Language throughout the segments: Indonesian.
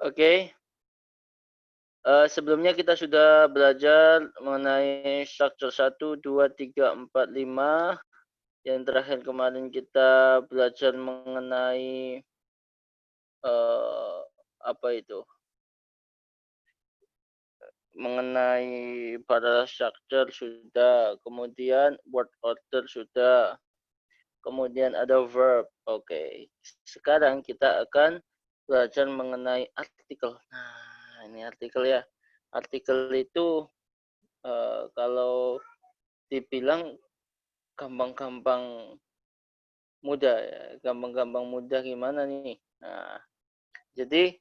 Oke. Sebelumnya kita sudah belajar mengenai structure 1, 2, 3, 4, 5. Yang terakhir kemarin kita belajar mengenai apa itu? Mengenai parallel structure sudah, kemudian word order sudah, kemudian ada verb. Oke. Sekarang kita akan belajar mengenai artikel. Nah, ini artikel ya. Artikel itu kalau dibilang gampang-gampang mudah ya. Gampang-gampang mudah gimana nih? Nah, jadi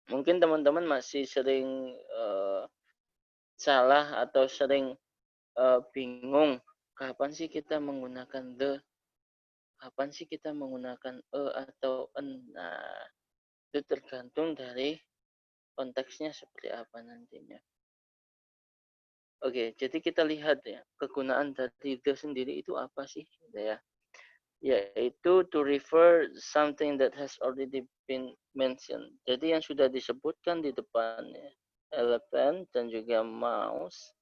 mungkin teman-teman masih sering salah atau sering bingung kapan sih kita menggunakan the, kapan sih kita menggunakan atau en. Nah, itu tergantung dari konteksnya seperti apa nantinya. Oke, jadi kita lihat ya, kegunaan dari the sendiri itu apa sih? Ya, yaitu to refer something that has already been mentioned. Jadi yang sudah disebutkan di depannya, elephant dan juga mouse,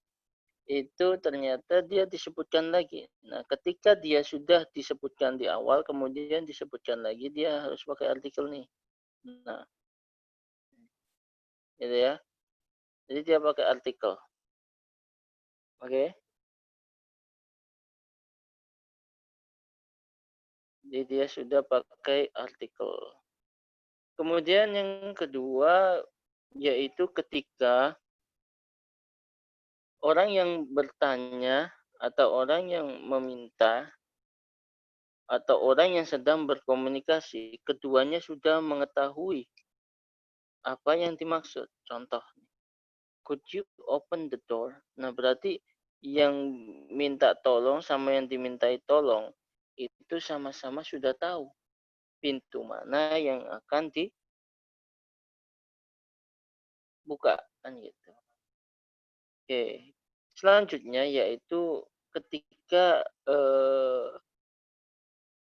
itu ternyata dia disebutkan lagi. Nah, ketika dia sudah disebutkan di awal, kemudian disebutkan lagi, dia harus pakai artikel nih. Nah, gitu ya. Jadi dia pakai artikel. Oke. Jadi dia sudah pakai artikel. Kemudian yang kedua, yaitu ketika orang yang bertanya atau orang yang meminta atau orang yang sedang berkomunikasi, keduanya sudah mengetahui apa yang dimaksud. Contoh, could you open the door? Nah, berarti yang minta tolong sama yang dimintai tolong itu sama-sama sudah tahu pintu mana yang akan dibuka kan gitu. Oke. Selanjutnya yaitu ketika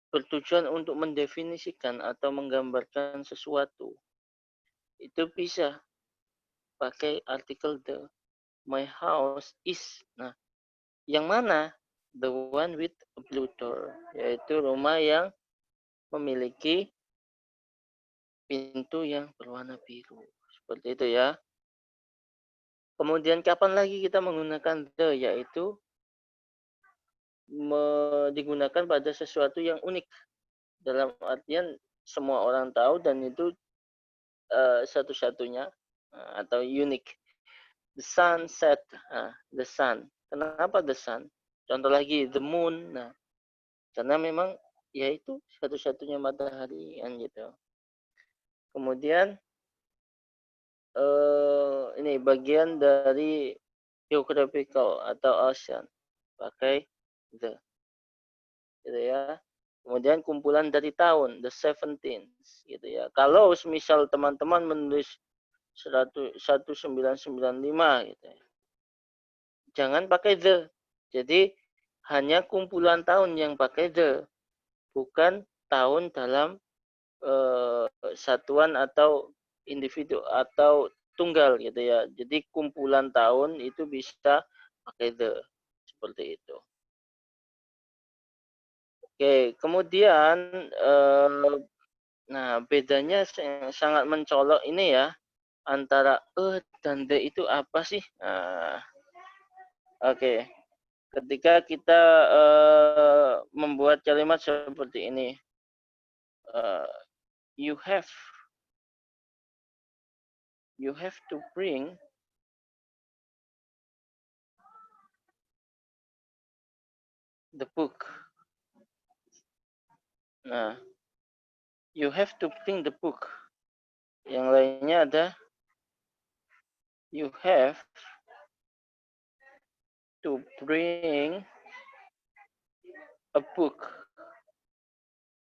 bertujuan untuk mendefinisikan atau menggambarkan sesuatu, itu bisa pakai artikel the. My house is. Nah, yang mana? The one with a blue door, yaitu rumah yang memiliki pintu yang berwarna biru. Seperti itu ya. Kemudian kapan lagi kita menggunakan the, yaitu digunakan pada sesuatu yang unik. Dalam artian semua orang tahu dan itu satu-satunya atau unik. The sun set, the sun. Kenapa the sun? Contoh lagi the moon. Nah, karena memang ya itu satu-satunya matahari kan gitu. Kemudian ini bagian dari geographical atau ocean pakai the, gitu ya. Kemudian kumpulan dari tahun, the 17th, gitu ya. Kalau misal teman-teman menulis 1995 gitu ya, jangan pakai the. Jadi hanya kumpulan tahun yang pakai the, bukan tahun dalam satuan atau individu atau tunggal gitu ya. Jadi kumpulan tahun itu bisa pakai the, seperti itu. Oke, kemudian nah bedanya sangat mencolok ini ya antara dan the itu apa sih? Nah, oke. Ketika kita membuat kalimat seperti ini, you have to bring the book. Nah, you have to bring the book. Yang lainnya ada you have to bring a book.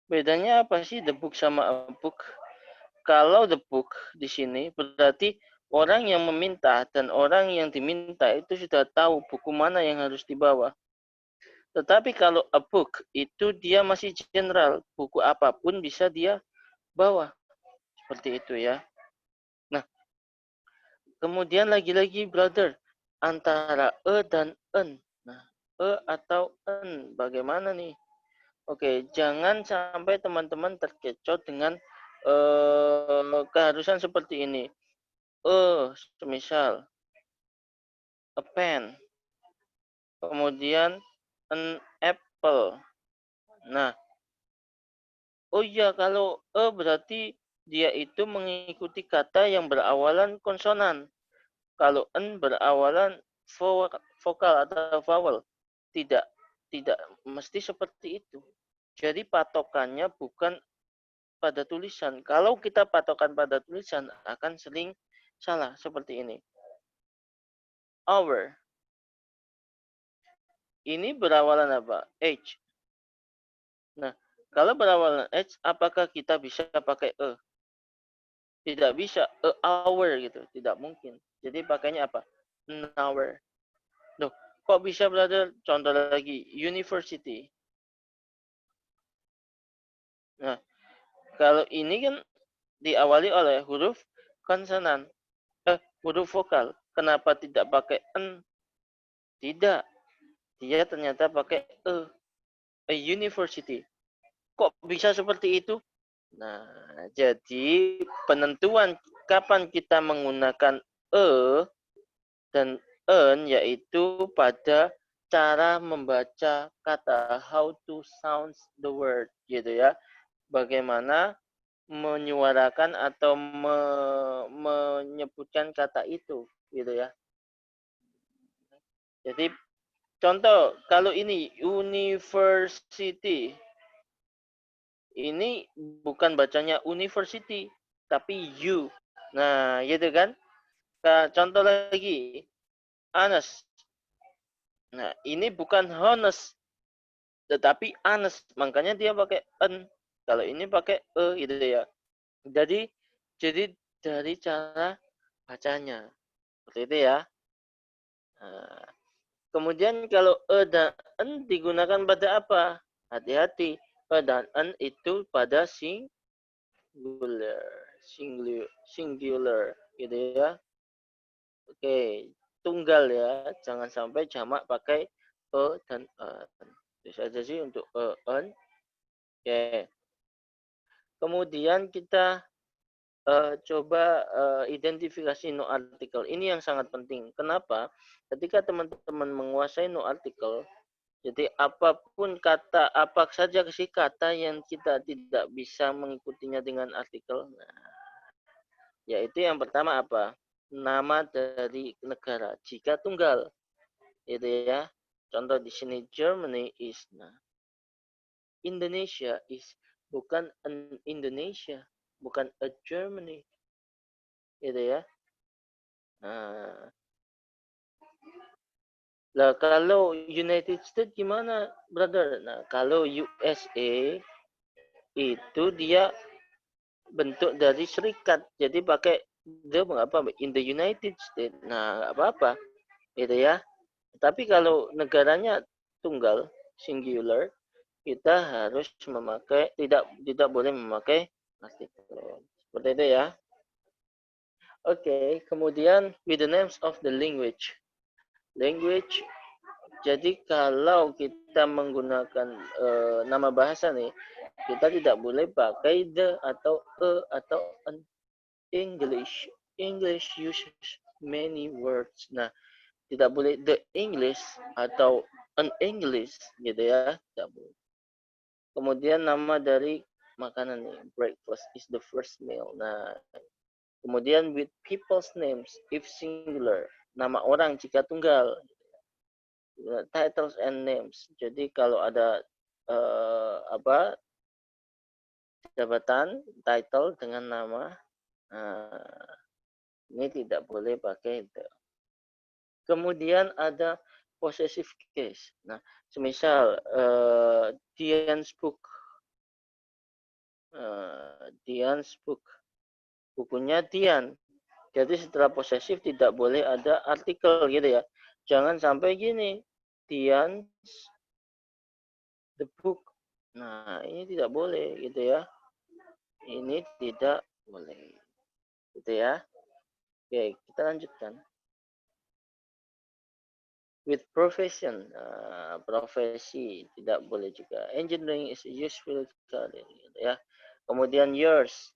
Bedanya apa sih the book sama a book? Kalau the book di sini berarti orang yang meminta dan orang yang diminta itu sudah tahu buku mana yang harus dibawa. Tetapi kalau a book itu dia masih general, buku apapun bisa dia bawa. Seperti itu ya. Kemudian lagi-lagi brother, antara dan en. Nah, atau en, bagaimana nih? Oke, jangan sampai teman-teman terkecoh dengan keharusan seperti ini. Semisal a pen, kemudian an apple. Nah, oh iya, kalau berarti dia itu mengikuti kata yang berawalan konsonan. Kalau n berawalan vokal atau vowel. Tidak, tidak mesti seperti itu. Jadi patokannya bukan pada tulisan. Kalau kita patokan pada tulisan akan sering salah seperti ini. Our. Ini berawalan apa? H. Nah, kalau berawalan H, apakah kita bisa pakai e? Tidak bisa. Hour gitu. Tidak mungkin. Jadi pakainya apa? An hour. Loh, kok bisa brother? Contoh lagi. University. Nah, kalau ini kan diawali oleh huruf konsonan. Huruf vokal. Kenapa tidak pakai n? Tidak. Dia ternyata pakai e. A university. Kok bisa seperti itu? Nah, jadi penentuan kapan kita menggunakan e dan en yaitu pada cara membaca kata, how to sound the word gitu ya. Bagaimana menyuarakan atau menyebutkan kata itu gitu ya. Jadi contoh kalau ini university, ini bukan bacanya university tapi u. Nah, gitu kan? Contoh lagi, honest. Nah, ini bukan honest tetapi honest. Makanya dia pakai n. Kalau ini pakai e gitu ya. Jadi dari cara bacanya. Seperti itu ya. Nah, kemudian kalau e dan n digunakan pada apa? Hati-hati. E dan n itu pada singular. Singular. Gitu ya. Oke. Tunggal ya. Jangan sampai jamak pakai e dan n. Itu saja sih untuk e, n. Oke. Kemudian kita coba identifikasi no artikel. Ini yang sangat penting. Kenapa? Ketika teman-teman menguasai no artikel, jadi apapun kata, apa saja sih kata yang kita tidak bisa mengikutinya dengan artikel. Nah, yaitu yang pertama apa? Nama dari negara. Jika tunggal, itu ya. Contoh di sini Germany is. Nah, Indonesia is bukan an Indonesia, bukan a Germany. Itu ya. Nah, lah kalau United States gimana, brother? Nah, kalau USA itu dia bentuk dari serikat. Jadi pakai dia apa? In the United States. Nah, nggak apa-apa. Itu ya. Tapi kalau negaranya tunggal, singular, kita harus memakai tidak boleh memakai artikel. Seperti itu ya. Oke, kemudian with the names of the language. Language. Jadi kalau kita menggunakan nama bahasa nih, kita tidak boleh pakai the atau atau an. English. English uses many words. Nah, tidak boleh the English atau an English gitu ya. Tidak boleh. Kemudian nama dari makanan nih, breakfast is the first meal. Nah, kemudian with people's names if singular, nama orang jika tunggal. Titles and names. Jadi kalau ada apa jabatan title dengan nama, ini tidak boleh pakai the. Kemudian ada possessive case. Nah, semisal Dian's book, Dian's book, bukunya Dian. Jadi setelah posesif tidak boleh ada artikel gitu ya. Jangan sampai gini, Dian's the book. Nah, ini tidak boleh gitu ya. Ini tidak boleh. Gitu ya. Oke, kita lanjutkan. With profession, profesi tidak boleh juga. Engineering is a useful career, gitu ya. Kemudian years,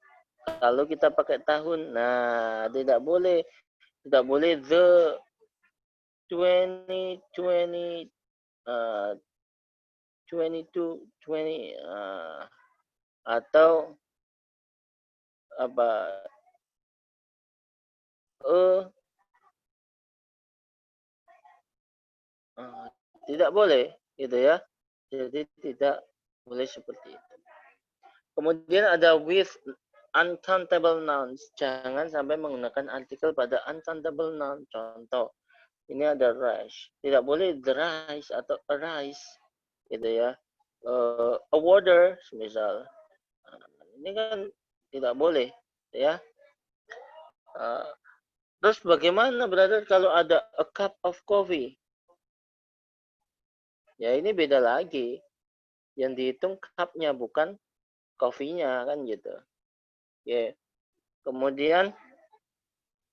kalau kita pakai tahun, nah tidak boleh the 2020 uh, 22 20 atau apa uh, uh, tidak boleh gitu ya. Jadi tidak boleh seperti itu. Kemudian ada with uncountable nouns. Jangan sampai menggunakan artikel pada uncountable noun. Contoh, ini ada rice. Tidak boleh the rice atau a rice gitu ya. A water misal. Ini kan tidak boleh ya. Uh, Terus bagaimana brother kalau ada a cup of coffee? Ya ini beda lagi. Yang dihitung cupnya bukan coffee-nya kan gitu. Ya. Kemudian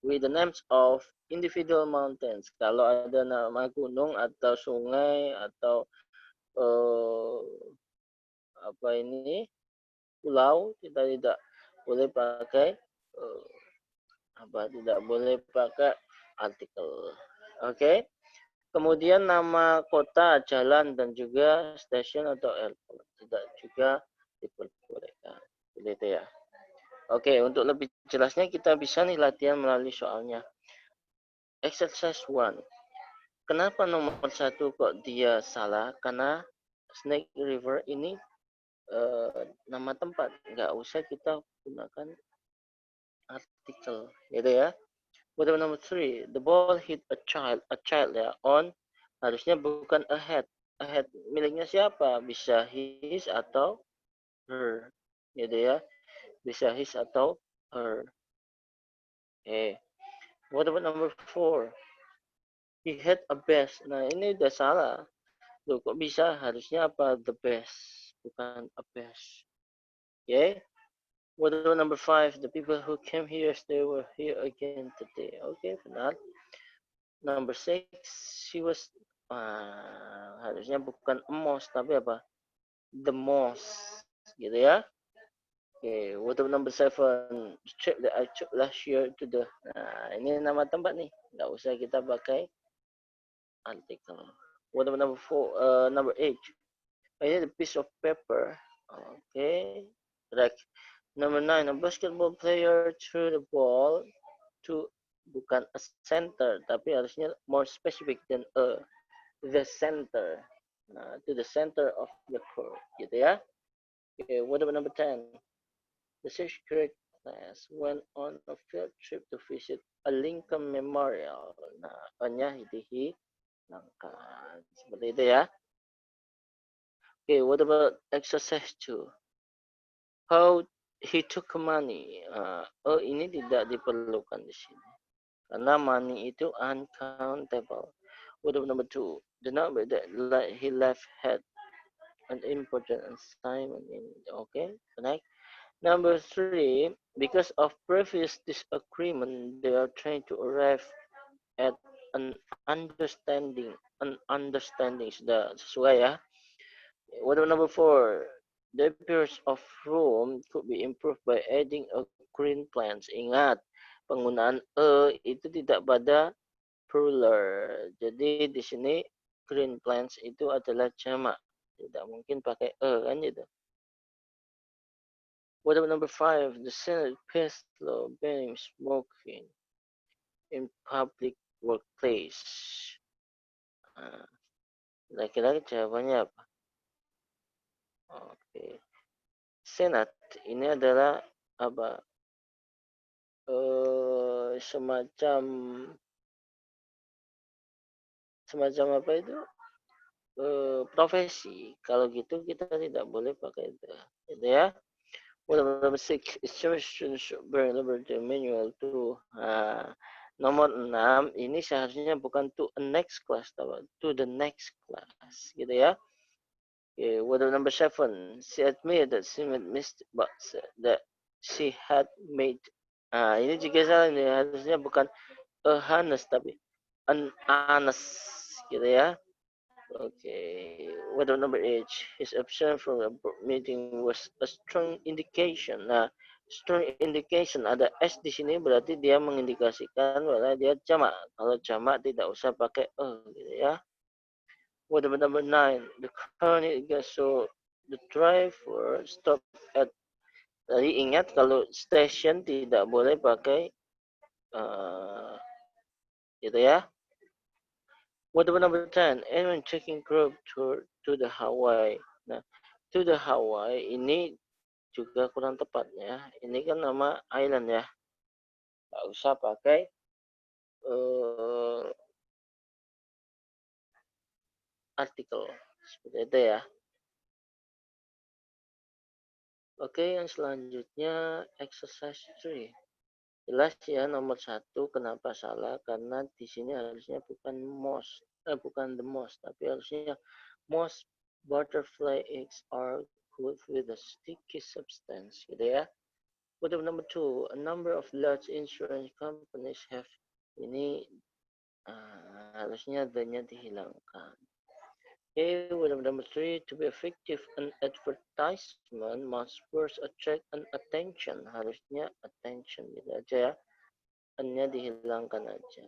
with the names of individual mountains. Kalau ada nama gunung atau sungai atau uh, apa ini pulau, kita tidak boleh pakai uh, tidak boleh pakai artikel. Oke. Okay? Kemudian nama kota, jalan dan juga stasiun atau airport tidak juga diperbolehkan. Begitu ya. Oke, untuk lebih jelasnya kita bisa nih latihan melalui soalnya. Exercise 1. Kenapa nomor 1 kok dia salah? Karena Snake River ini nama tempat, nggak usah kita gunakan artikel, gitu ya. What about number 3? The ball hit a child ya, on harusnya bukan a head. A head miliknya siapa? Bisa his atau her, gitu ya. Bisa his atau her. Okay. What about number 4? He had a best. Nah, ini udah salah. Loh, kok bisa? Harusnya apa? The best, bukan a best. Okay. What about number 5? The people who came here, they were here again today. Okay, benar. Number 6, she was harusnya bukan a most tapi apa? The most, gitu ya. Okay, what about number 7? The trip that I took last year to the. Nah, ini nama tempat nih, nggak usah kita pakai artikel. What about number 4? Number 8. I need a piece of paper. Okay, correct. Number 9, a basketball player threw the ball to bukan a center, tapi harusnya more specific than a the center. Nah, to the center of the court, gitu ya. Okay, what about number 10? The sixth grade class went on a field trip to visit a Lincoln Memorial. Nah, apanya dihilangkan. Seperti itu ya. Okay, what about exercise 2? How he took money. Ini tidak diperlukan di sini. Karena money itu uncountable. What about number 2? The number that he left had an important assignment in. Okay, correct. Number 3, because of previous disagreement, they are trying to arrive at an understanding. An understanding sudah sesuai ya. What about number 4? The appearance of room could be improved by adding a green plants. Ingat, penggunaan itu tidak pada plural. Jadi di sini green plants itu adalah jamak. Tidak mungkin pakai kan gitu. What about number 5? The Senate passed law banning smoking in public workplace. Nah, laki-laki jawabannya apa? Oke. Senat ini adalah apa? Semacam apa itu? Profesi. Kalau gitu kita tidak boleh pakai itu. Gitu ya. What about number 6? Instructions very liberty manual to nomor 6 ini seharusnya bukan to a next class, tapi to the next class, gitu ya. Okay, what about number 7? She admitted that she made mistake, but that she had made Nah, ini juga salah nih. Harusnya bukan a honest tapi an honest gitu ya. Okay. What about number H? His absence from the meeting was a strong indication. Nah, strong indication ada S di sini berarti dia mengindikasikan bahwa dia jamak. Kalau jamak tidak usah pakai gitu ya. What about number 9? The car so the driver stop at. Tadi ingat kalau station tidak boleh pakai uh, gitu ya. What about number 10? Anyone checking group tour to the Hawaii. Nah, to the Hawaii ini juga kurang tepat ya. Ini kan nama island ya. Nggak usah pakai uh, artikel. Seperti itu ya. Oke, yang selanjutnya exercise 3. Jelas ya nomor 1 kenapa salah karena di sini harusnya bukan bukan the most tapi harusnya most butterfly eggs are cooked with a sticky substance gitu ya. What about number 2? A number of large insurance companies have ini harusnya the-nya dihilangkan. Okay, what about number 3? To be effective, an advertisement must first attract an attention. Harusnya attention gitu aja ya. N-nya dihilangkan aja.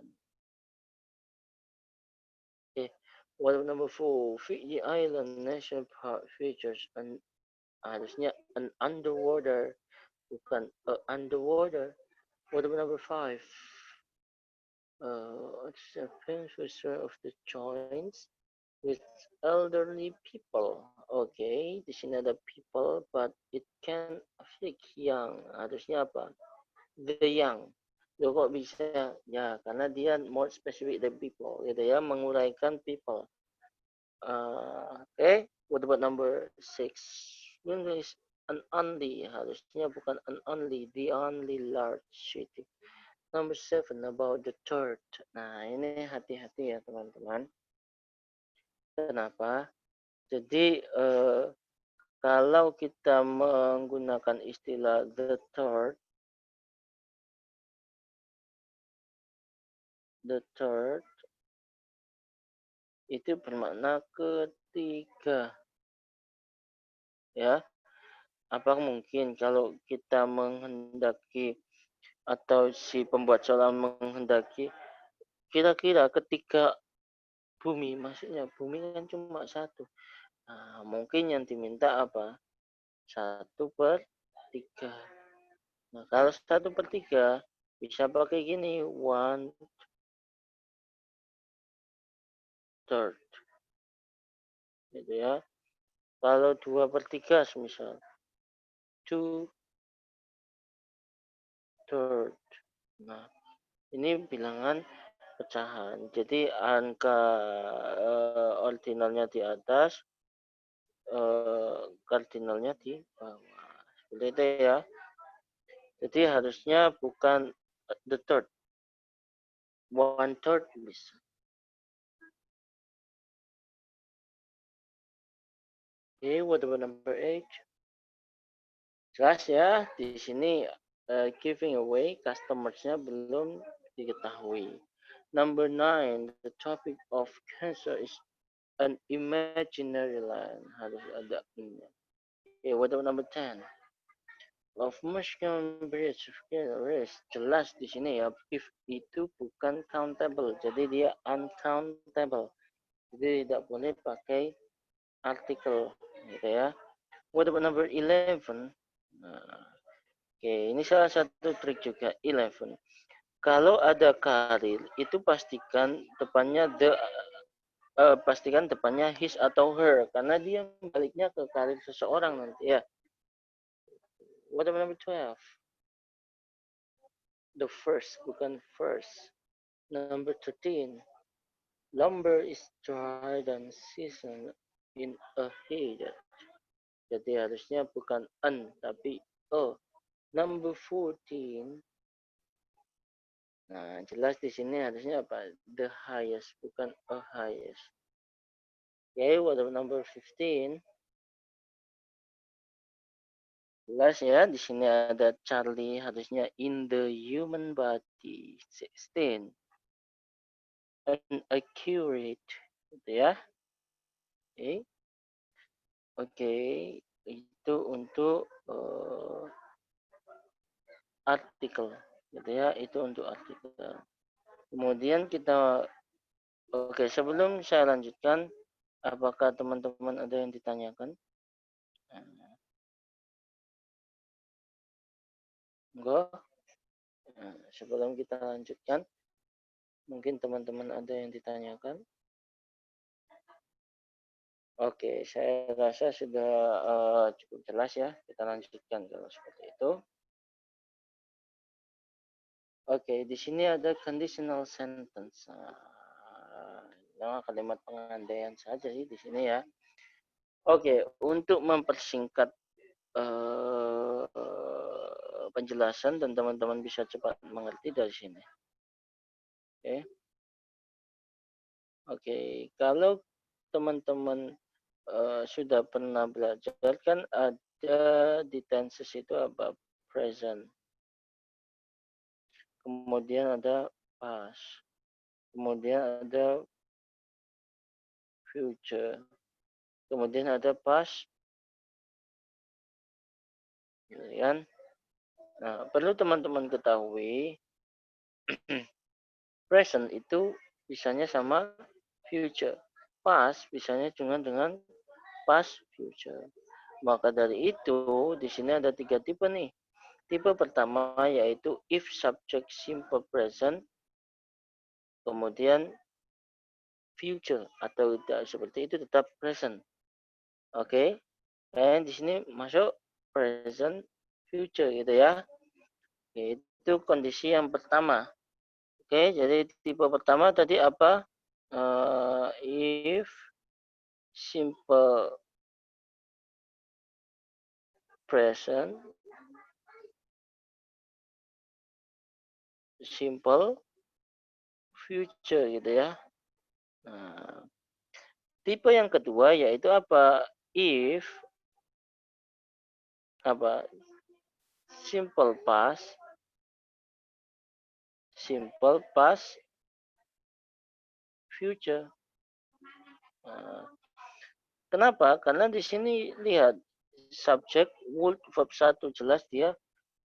Okay. What about number 4? Fiji Island National Park features harusnya an underwater bukan underwater. What about number 5? It's a beneficiary of the joints with elderly people. Okay, di sini ada people, but it can affect young. Harusnya apa? The young. Loh kok bisa? Ya, karena dia more specific the people. Gitu ya, menguraikan people. Okay, what about number 6? English an only. Harusnya bukan an only, the only large city. Number 7 about the third. Nah, ini hati-hati ya teman-teman. Kenapa? Jadi kalau kita menggunakan istilah the third itu bermakna ketiga. Ya, apa mungkin kalau kita menghendaki atau si pembuat soal menghendaki kira-kira ketika bumi, maksudnya bumi kan cuma satu. Nah, mungkin yang diminta apa? 1/3. Nah, kalau 1/3 bisa pakai gini, 1/3. Gitu ya. Kalau 2/3 misal, 2/3. Nah, ini bilangan pecahan. Jadi angka ordinalnya di atas, kardinalnya di bawah. Seperti itu ya. Jadi harusnya bukan the third, 1/3 bisa. Okay, what about number 8? Jelas ya, di sini giving away customers-nya belum diketahui. Number 9, the topic of cancer is an imaginary land. Harus ada ini. Okay, what about number 10? Of Michigan Bridge risk. Jelas di sini ya, if itu bukan countable, jadi dia uncountable. Jadi tidak boleh pakai artikel gitu ya. What about number 11? Nah, oke, ini salah satu trik juga 11. Kalau ada karir itu pastikan depannya his atau her karena dia baliknya ke karir seseorang nanti ya. What about number 12? The first bukan first. Number 13. Lumber is dried and seasoned in a heat. Jadi harusnya bukan an tapi a. Number 14. Nah, jelas di sini harusnya apa? The highest, bukan a highest. Okay, what about number 15? Jelas ya, di sini ada Charlie harusnya in the human body. 16. Inaccurate. Gitu ya. Oke. Oke. Itu untuk artikel. Gitu ya. Itu untuk artikel. Kemudian kita, oke, sebelum saya lanjutkan, apakah teman-teman ada yang ditanyakan? Enggak? Nah, sebelum kita lanjutkan, mungkin teman-teman ada yang ditanyakan. Oke, saya rasa sudah cukup jelas ya. Kita lanjutkan kalau seperti itu. Oke, di sini ada conditional sentence. Nah, kalimat pengandaian saja sih di sini ya. Oke, untuk mempersingkat penjelasan dan teman-teman bisa cepat mengerti dari sini. Oke. Oke, kalau teman-teman sudah pernah belajar kan ada di tenses itu apa? Present. Kemudian ada past. Kemudian ada future. Kemudian ada past. Kan? Nah, perlu teman-teman ketahui present itu bisanya sama future. Past bisanya cuma dengan past future. Maka dari itu di sini ada 3 tipe nih. Tipe pertama yaitu if subject simple present, kemudian future atau tidak seperti itu tetap present. Oke. Dan di sini masuk present future gitu ya. Oke, itu kondisi yang pertama. Oke, jadi tipe pertama tadi apa? If simple present, simple future gitu ya. Nah, tipe yang kedua yaitu apa? If apa? Simple past, simple past, future. Nah, kenapa? Karena di sini lihat subjek would verb 1 jelas dia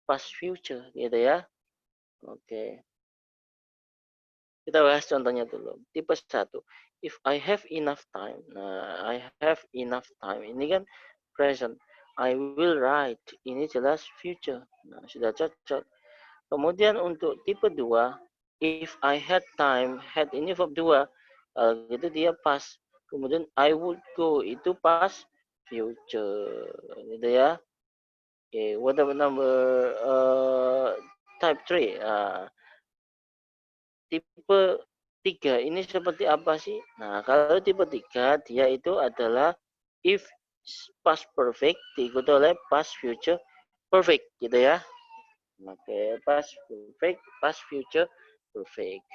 past future gitu ya. Oke. Kita bahas contohnya dulu. Tipe 1. If I have enough time. Nah, I have enough time. Ini kan present. I will write. Ini jelas future. Nah, sudah cocok. Kemudian untuk tipe 2, if I had time, had ini verb 2. Kalau gitu dia past. Kemudian I would go itu past future. Gitu ya. Okay, what about number type 3? Tipe 3 ini seperti apa sih? Nah, kalau tipe 3 dia itu adalah if past perfect diikuti oleh past future perfect gitu ya. Oke, past perfect, past future perfect.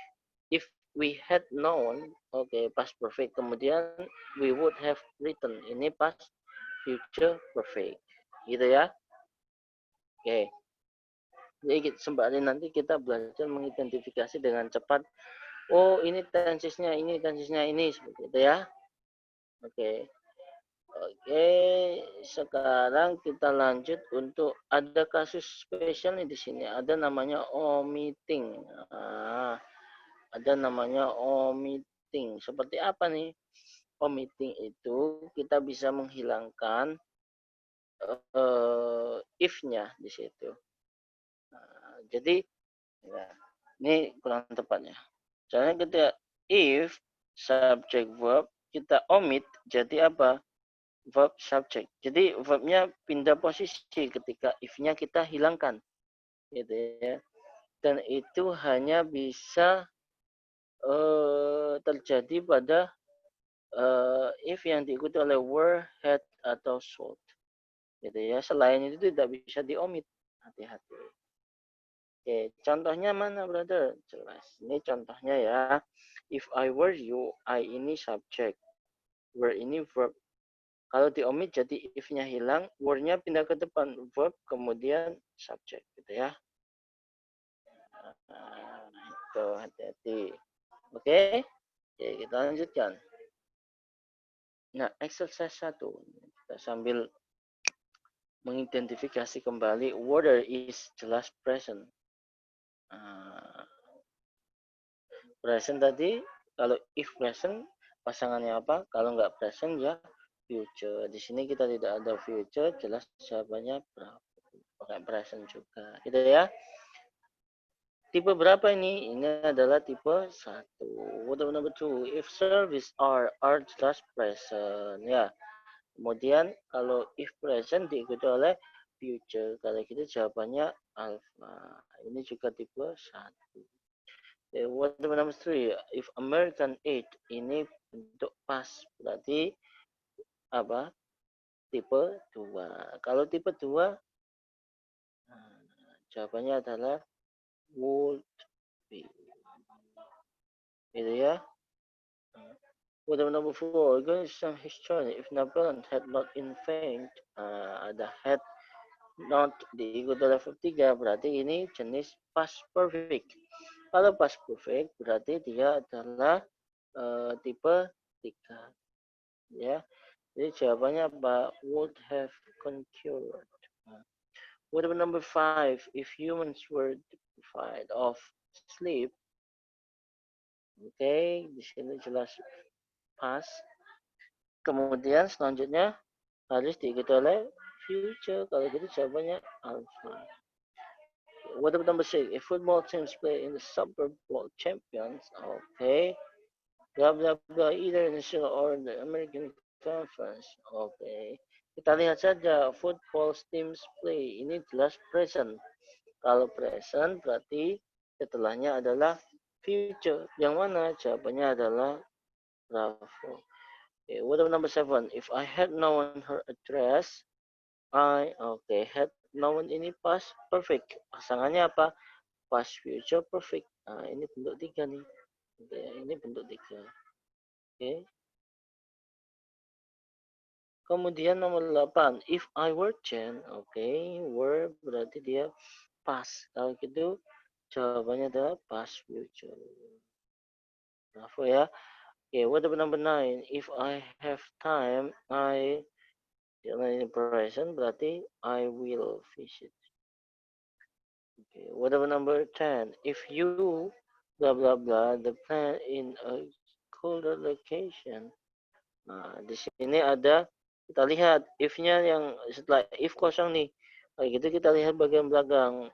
If we had known, oke, past perfect. Kemudian we would have written. Ini past future perfect. Gitu ya. Oke. Jadi sembari nanti kita belajar mengidentifikasi dengan cepat. Oh, ini tensisnya, ini seperti itu ya. Oke. Oke, sekarang kita lanjut untuk ada kasus spesial nih di sini. Ada namanya omitting. Nah, ada namanya omitting. Seperti apa nih? Omitting itu kita bisa menghilangkan if-nya di situ. Nah, jadi ya, ini kurang tepatnya. Caranya kita if subject verb kita omit jadi apa? Verb subject. Jadi verbnya pindah posisi ketika if-nya kita hilangkan. Gitu ya. Dan itu hanya bisa terjadi pada if yang diikuti oleh were, had atau should. Gitu ya. Selain itu tidak bisa diomit. Hati-hati. Oke, contohnya mana, brother? Jelas. Ini contohnya ya. If I were you, I ini subject. Were ini verb. Kalau diomit jadi if-nya hilang, word-nya pindah ke depan, verb kemudian subject gitu ya. Nah, itu hati-hati. Oke, oke, kita lanjutkan. Nah, exercise 1. Kita sambil mengidentifikasi kembali whether is jelas present. Nah, present tadi, kalau if present, pasangannya apa? Kalau nggak present ya future. Di sini kita tidak ada future, jelas jawabannya berapa. Pakai present juga. Gitu ya. Tipe berapa ini? Ini adalah tipe 1. What about number 2? If service are just present. Ya. Kemudian kalau if present diikuti oleh future. Kalau gitu jawabannya alpha. Ini juga tipe 1. What about number 3? If American 8 ini bentuk past. Berarti apa? Tipe 2. Kalau tipe 2 jawabannya adalah would be. Gitu ya. What about number 4? Going to some history. If Napoleon had not invaded, ada had not diikuti oleh verb 3, berarti ini jenis past perfect. Kalau past perfect berarti dia adalah tipe 3. Ya. Jadi jawabannya apa? Would have conquered. What about number 5? If humans were deprived of sleep, oke, di sini jelas past. Kemudian selanjutnya harus diikuti oleh future. Kalau gitu jawabannya alpha. What about number 6? If football teams play in the Super Bowl champions, okay, blah blah blah, either in the national or the American Conference, okay. Kita lihat saja football teams play ini jelas present. Kalau present berarti setelahnya adalah future. Yang mana? Jawabannya adalah bravo. Okay, what about number 7? If I had known her address, had known ini past perfect. Pasangannya apa? Past future perfect. Nah, ini bentuk 3 nih. Okay, ini bentuk 3. Oke. Kemudian nomor 8. If I were Jen, were berarti dia past. Kalau gitu jawabannya adalah past future. Bravo ya. Okay, what about number 9? If I have time, in present berarti I will visit. Okay, what about number 10? If you blah blah blah the plan in a colder location. Nah, di sini ada kita lihat if-nya yang setelah if kosong nih. Kayak gitu kita lihat bagian belakang.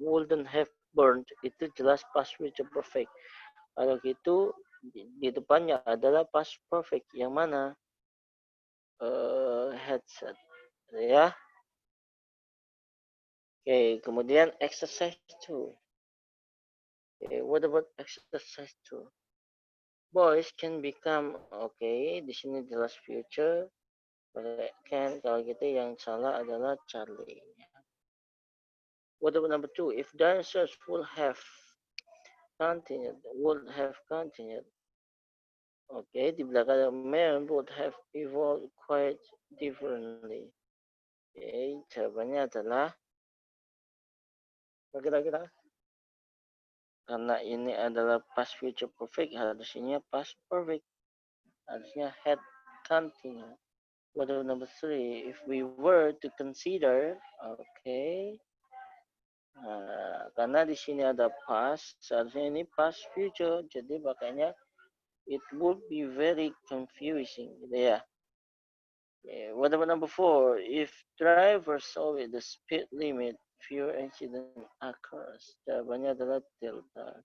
Wouldn't have burned itu jelas past future perfect. Kalau gitu di depannya adalah past perfect yang mana headset ya. Oke, kemudian exercise 2. Okay, what about exercise 2? Boys can become, di sini jelas future. Can, kalau gitu yang salah adalah Charlie. What about number 2? If dinosaurs would have continued. Okay, di belakang man would have evolved quite differently. Okay, jawabannya adalah kira-kira karena ini adalah past future perfect, harusnya past perfect, harusnya had continued. What about number 3? If we were to consider, karena di sini ada past, seharusnya ini past future, jadi makanya it would be very confusing, gitu ya. Okay. What about number 4? If drivers follow the speed limit, fewer accident occurs. Jawabannya adalah delta.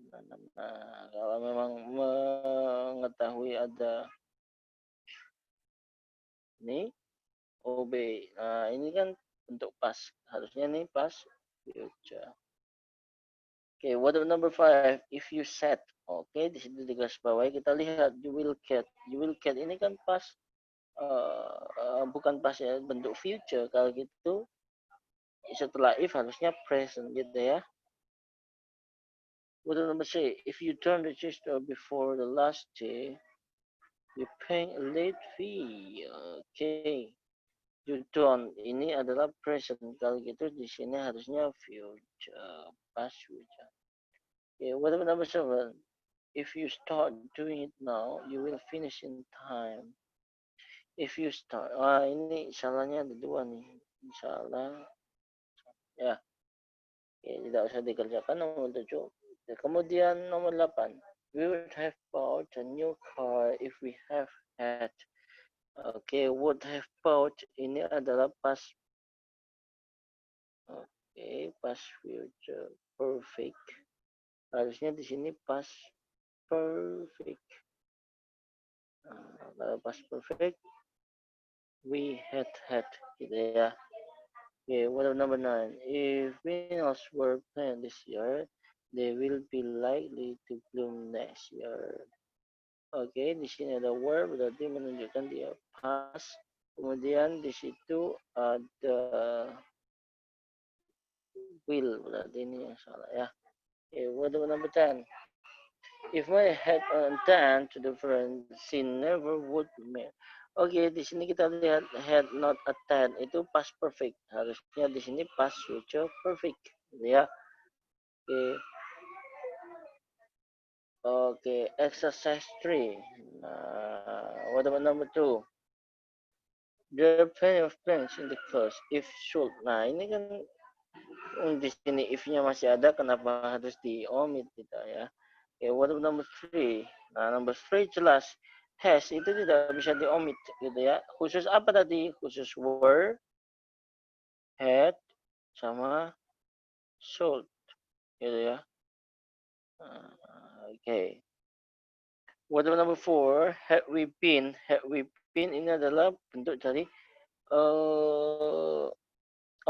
Nah, kalau memang mengetahui ada ini OB, nah ini kan bentuk pas, harusnya nih pas future. Okay, what about number 5? If you set, di situ di garis bawah kita lihat you will get ini kan pas bukan pas ya bentuk future. Kalau gitu setelah if harusnya present gitu ya. What about number 6? If you turn register before the last day, You paying a late fee. Okay. You don't. Ini adalah present. Kalau gitu di sini harusnya future. Past future. Okay, what about number 7? If you start doing it now, you will finish in time. If you start. Ini salahnya ada dua nih. Salah. Ya. Okay, tidak usah dikerjakan nomor 7. Kemudian nomor 8. We would have bought a new car if we have had. Oke, would have bought ini adalah past. Oke, past future perfect. Harusnya di sini past perfect. Kalau past perfect, we had gitu ya. Okay, what about number 9? If windows were planned this year, they will be likely to bloom next year. Oke, di sini ada were berarti menunjukkan dia past. Kemudian di situ ada will berarti ini yang salah ya. Okay, what about number 10? If my had done to the friend, she never would marry. Oke, di sini kita lihat had not attend itu past perfect. Harusnya di sini past future perfect, gitu ya. Oke. Oke, exercise 3. What about number 2? There are plenty of plants in the class. If should. Nah, ini kan di sini if-nya masih ada, kenapa harus di-omit kita ya? Okay, what about number 3? Nah, number 3 jelas. Has itu tidak bisa di-omit gitu ya. Khusus apa tadi? Khusus were, had, sama should gitu ya. Okay. What about number 4? Had we been. Had we been ini adalah bentuk dari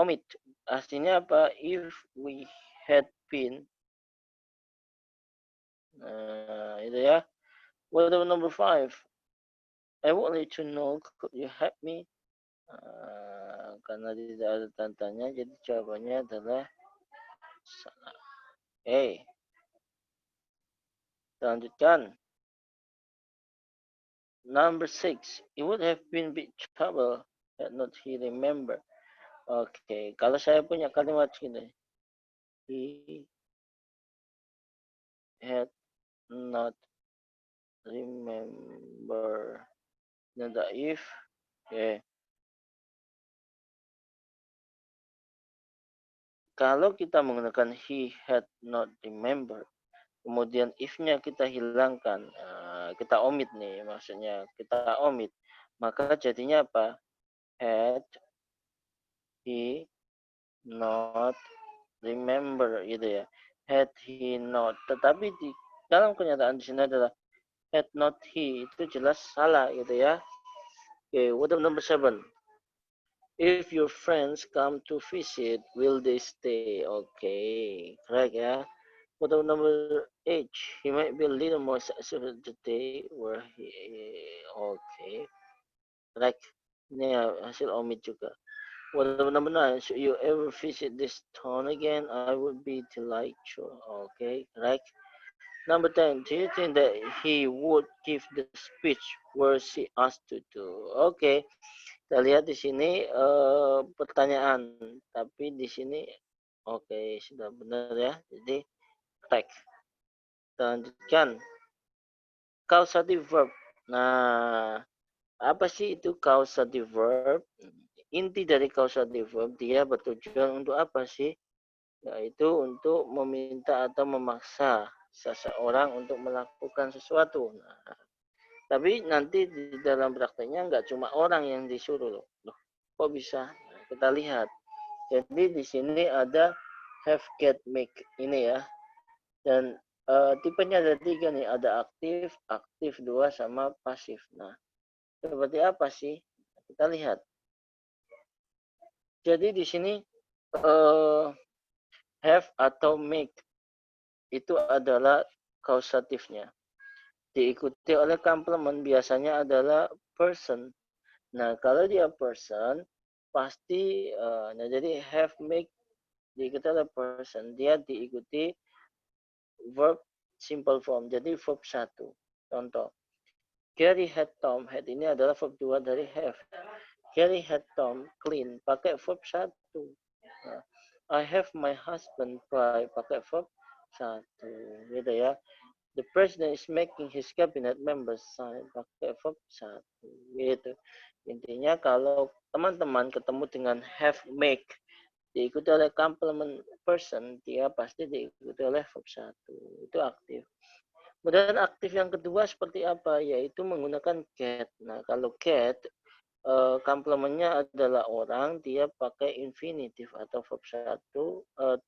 omit. Artinya apa? If we had been. Itu ya. What about number 5? I would like to know, could you help me? Karena tidak ada tantanya, jadi jawabannya adalah salah. Oke, lanjutkan. Number 6, it would have been big trouble had not he remember. Oke, kalau saya punya kalimat gini, he had not remember. Nada if, oke. Kalau kita menggunakan he had not remember, kemudian if-nya kita hilangkan, kita omit nih, maksudnya kita omit, maka jadinya apa? Had he not remember gitu ya. Had he not. Tetapi di dalam kenyataan di sini adalah had not he, itu jelas salah gitu ya. Oke, what number 7? If your friends come to visit, will they stay? Okay, correct ya. What number 8? He might be a little more sensitive today where he... Okay, correct. Ini hasil omit juga. What number 9? Should you ever visit this town again, I would be delighted. Okay, correct. Number 10, do you think that he would give the speech where she asked to do? Okay, kita lihat di sini pertanyaan, tapi di sini oke, sudah benar ya. Jadi correct. Kita lanjutkan. Causative verb. Nah, apa sih itu causative verb? Inti dari causative verb, dia bertujuan untuk apa sih? Yaitu untuk meminta atau memaksa seseorang untuk melakukan sesuatu. Nah, tapi nanti di dalam prakteknya nggak cuma orang yang disuruh loh. Kok bisa? Nah, kita lihat. Jadi di sini ada have, get, make ini ya. Dan tipenya ada 3 nih. Ada aktif, aktif 2 sama pasif. Nah, seperti apa sih? Kita lihat. Jadi di sini have atau make itu adalah kausatifnya. Diikuti oleh komplement biasanya adalah person. Nah, kalau dia person, pasti, nah jadi have, make, diikuti oleh person. Dia diikuti verb simple form. Jadi verb 1. Contoh. Gary had Tom. Had ini adalah verb 2 dari have. Gary had Tom clean. Pakai verb 1. Nah, I have my husband cry. Pakai verb 1. Gitu ya. The president is making his cabinet members sign. Pakai verb 1. Gitu. Intinya kalau teman-teman ketemu dengan have, make, diikuti oleh complement person, dia pasti diikuti oleh verb 1. Itu aktif. Kemudian aktif yang kedua seperti apa? Yaitu menggunakan get. Nah, kalau get, komplemennya adalah orang, dia pakai infinitif atau verb 1,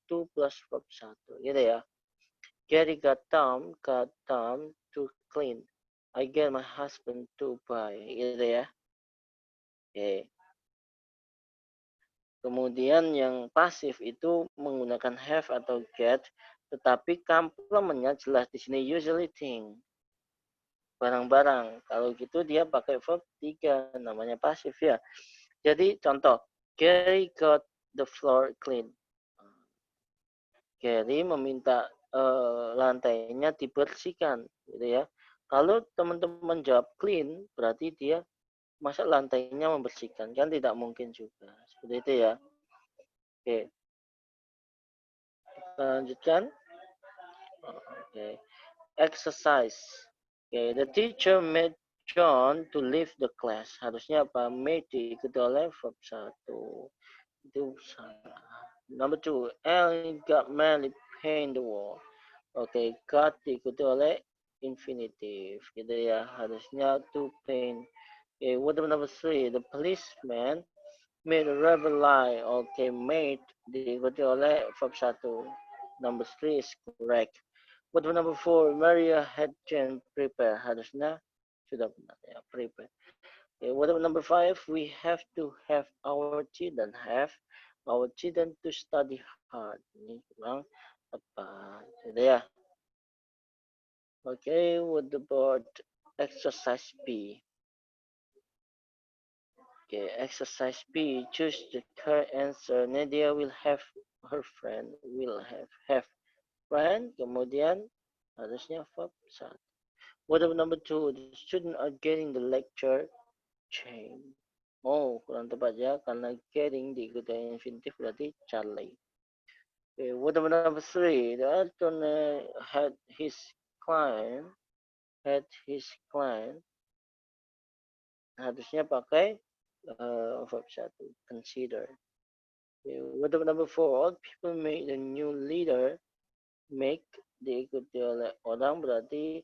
to plus verb 1. Gitu ya. Gary got Tom to clean. I get my husband to buy. Gitu ya. Oke. Kemudian yang pasif itu menggunakan have atau get, tetapi komplemennya jelas di sini usually thing. Barang-barang. Kalau gitu dia pakai verb 3, namanya pasif ya. Jadi contoh, Gary got the floor clean. Gary meminta lantainya dibersihkan, gitu ya. Kalau teman-teman jawab clean, berarti dia masa lantainya membersihkan, kan tidak mungkin juga. Seperti itu ya. Oke. Kita lanjutkan. Oke. Exercise. Oke, the teacher made John to leave the class. Harusnya apa? Made diikuti oleh verb 1. Itu salah. Number 2, Ellie got Mary paint the wall. Oke, got diikuti oleh infinitive. Gitu ya. Harusnya to paint. Okay, what about number 3? The policeman made a rebel lie. Okay, made diikuti oleh verb 1. Number 3 is correct. What about number 4? Maria had Jane prepare. Harusnya sudah benar ya, prepare. Okay, what about number 5? We have to have our children to study hard. Ini kurang tepat. Gitu ya. Okay, what about exercise B? Okay, exercise B. Choose the correct answer. Nadia will have her friend. Will have friend. Kemudian harusnya verb 1. What about number 2? The students are getting the lecture chain. Oh, kurang tepat ya, karena getting diikuti infinitif berarti Charlie. Okay, what about number 3? The attorney had his client. Harusnya pakai verb 1, consider. Okay, what about number 4? All people make the new leader. Make diikuti oleh orang berarti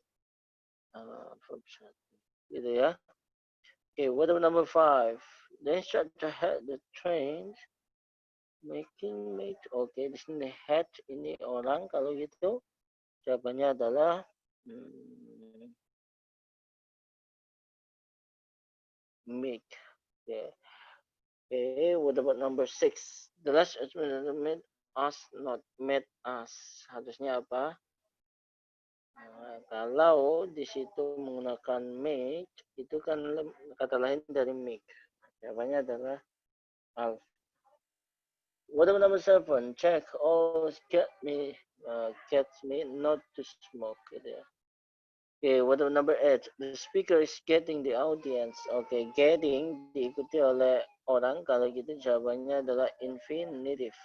verb 1. Gitu ya. Okay, what about number 5? The instructor had the trains making made. Oke, di sini had ini orang, kalau gitu jawabannya adalah make. Okay, what about number 6? The last made us, not made us. Harusnya apa? Nah, kalau di situ menggunakan make, itu kan kata lain dari make. Jawabannya adalah alpha. What about number 7? Check always gets me not to smoke. Gitu ya. Okay, what about number 8? The speaker is getting the audience. Okay, getting diikuti oleh orang. Kalau gitu jawabannya adalah infinitive.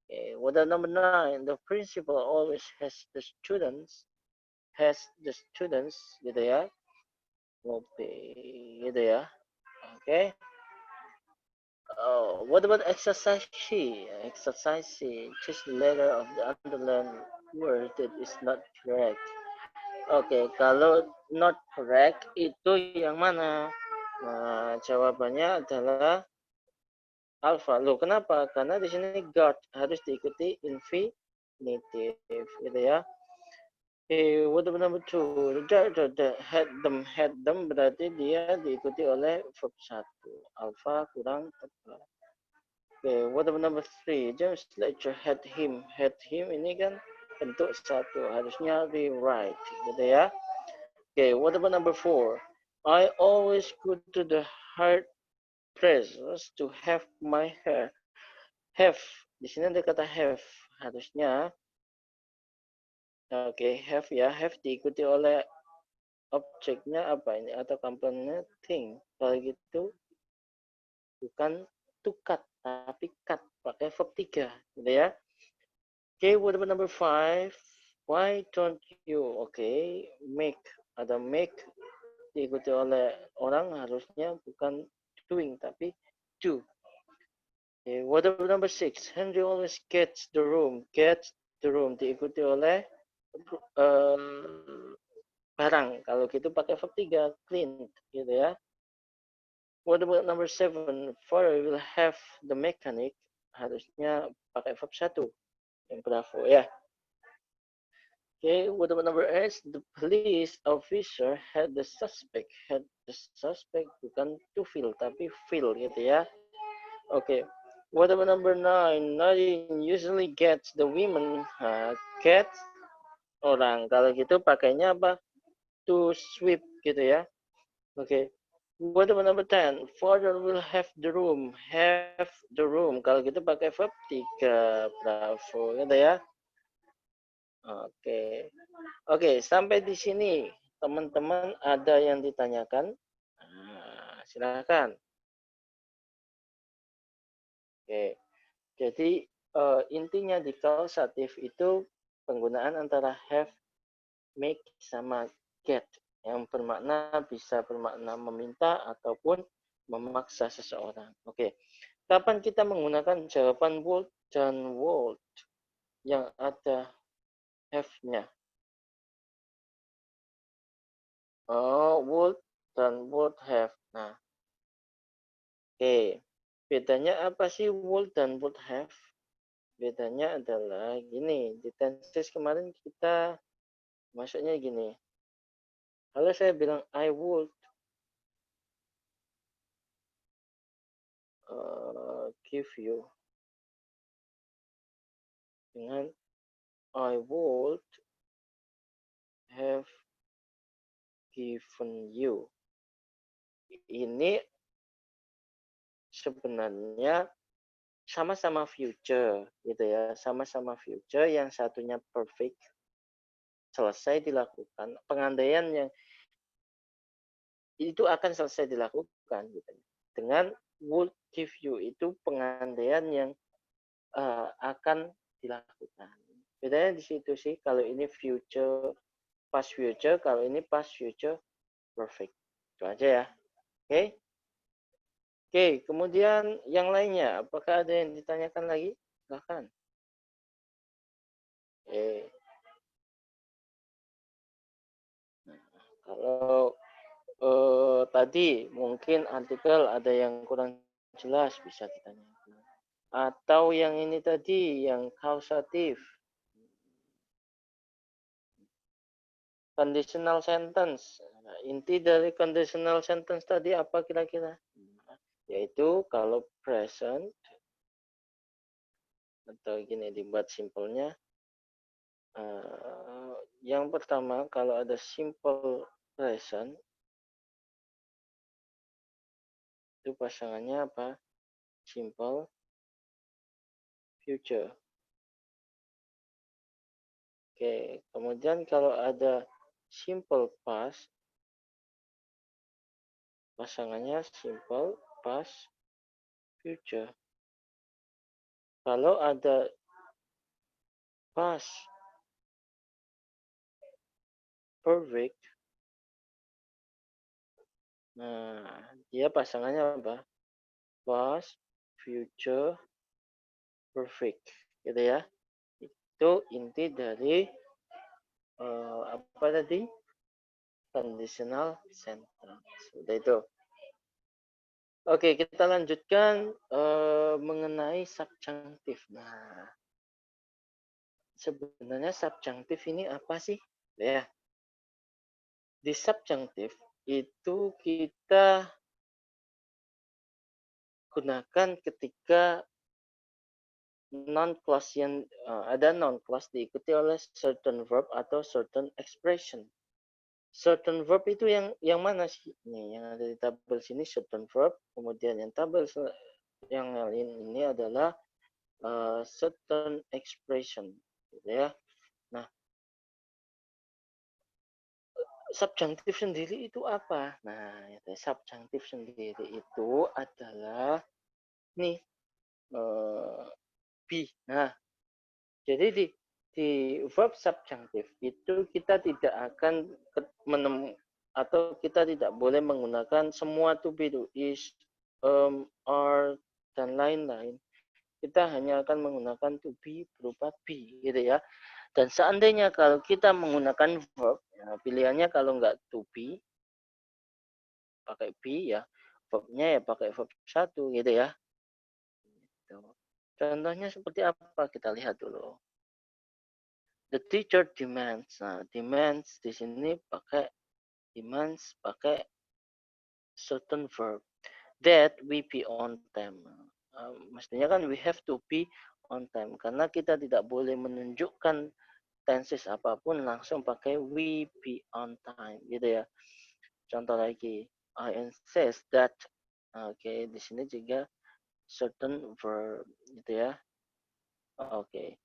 Okay, what about number 9? The principal always has the students. Gitu ya. Okay, gitu ya. Okay. Oh, what about exercise C? Exercise C. Choose the letter of the underlined word that is not correct. Oke, kalau not correct itu yang mana? Nah, jawabannya adalah alpha. Loh, kenapa? Karena di sini got harus diikuti infinitive, gitu ya. What about number 2? Had them berarti dia diikuti oleh verb 1. Alpha kurang tepat. What about number 3? James lecture had him. Had him ini kan bentuk 1. Harusnya rewrite, gitu ya. What about number 4? I always go to the hairdressers to have my hair. Have. Di sini ada kata have. Harusnya have ya. Have diikuti oleh objeknya apa ini atau komponennya thing. Kalau gitu bukan to cut tapi cut pakai verb 3 gitu ya. Okay, what about number 5? Why don't you? Okay, make. Ada make diikuti oleh orang harusnya bukan doing tapi do. Okay, what about number 6? Henry always gets the room. Gets the room diikuti oleh barang. Kalau gitu pakai verb 3, clean gitu ya. What about number 7? Father will have the mechanic. Harusnya pakai verb 1. Yang bravo ya. Okay, what about number 8? The police officer had the suspect. Had the suspect bukan to feel tapi feel gitu ya. Okay. What about number 9? Nadine usually gets the women. Gets orang. Kalau gitu pakainya apa? To sweep gitu ya. Okay. What about number 10? Father will have the room. Have the room. Kalau gitu pakai verb 3. Bravo gitu ya. Oke. Oke, sampai di sini teman-teman ada yang ditanyakan? Silakan. Oke. Jadi intinya di causative itu penggunaan antara have, make sama get yang bermakna bisa bermakna meminta ataupun memaksa seseorang. Oke. Kapan kita menggunakan jawaban would dan would yang ada have-nya? Oh, would dan would have. Nah, oke. Bedanya apa sih would dan would have? Bedanya adalah gini, di tenses kemarin kita masuknya gini. Kalau saya bilang I would give you dengan I would have given you. Ini sebenarnya sama-sama future gitu ya, sama-sama future, yang satunya perfect selesai dilakukan, pengandaian yang itu akan selesai dilakukan gitu. Dengan would give you itu pengandaian yang akan dilakukan. Bedanya di situ sih, kalau ini future past future, kalau ini past future perfect. Itu aja ya. Oke. Oke, kemudian yang lainnya, apakah ada yang ditanyakan lagi? Silahkan. Oke. Nah, kalau tadi mungkin artikel ada yang kurang jelas bisa ditanyakan. Atau yang ini tadi, yang causative. Conditional sentence. Nah, inti dari conditional sentence tadi apa kira-kira? Yaitu kalau present, atau gini dibuat simpelnya, yang pertama kalau ada simple present, itu pasangannya apa? Simple future. Oke, kemudian kalau ada simple past, pasangannya simple past future. Kalau ada past perfect, nah dia pasangannya apa? Past future perfect, gitu ya. Itu inti dari apa tadi? Conditional sentence. Sudah itu. Oke, kita lanjutkan mengenai subjunctive. Nah, sebenarnya subjunctive ini apa sih? Ya, di subjunctive itu kita gunakan ketika non clause yang ada non clause diikuti oleh certain verb atau certain expression. Certain verb itu yang mana sih? Nih, yang ada di tabel sini certain verb, kemudian yang tabel yang lain ini adalah certain expression, gitu ya. Nah, subjunctive sendiri itu apa? Nah, subjunctive sendiri itu adalah nih be. Nah, jadi di verb subjunctive itu kita tidak akan atau kita tidak boleh menggunakan semua to be, to is, are, dan lain-lain. Kita hanya akan menggunakan to be berupa be, gitu ya. Dan seandainya kalau kita menggunakan verb, ya, pilihannya kalau nggak to be, pakai be ya, verbnya ya pakai verb satu, gitu ya. Contohnya seperti apa? Kita lihat dulu. The teacher demands. Nah, demands di sini pakai certain verb that we be on time. Mestinya kan we have to be on time karena kita tidak boleh menunjukkan tenses apapun langsung pakai we be on time gitu ya. Contoh lagi, I insist that. Oke, di sini juga certain verb gitu ya. Oke.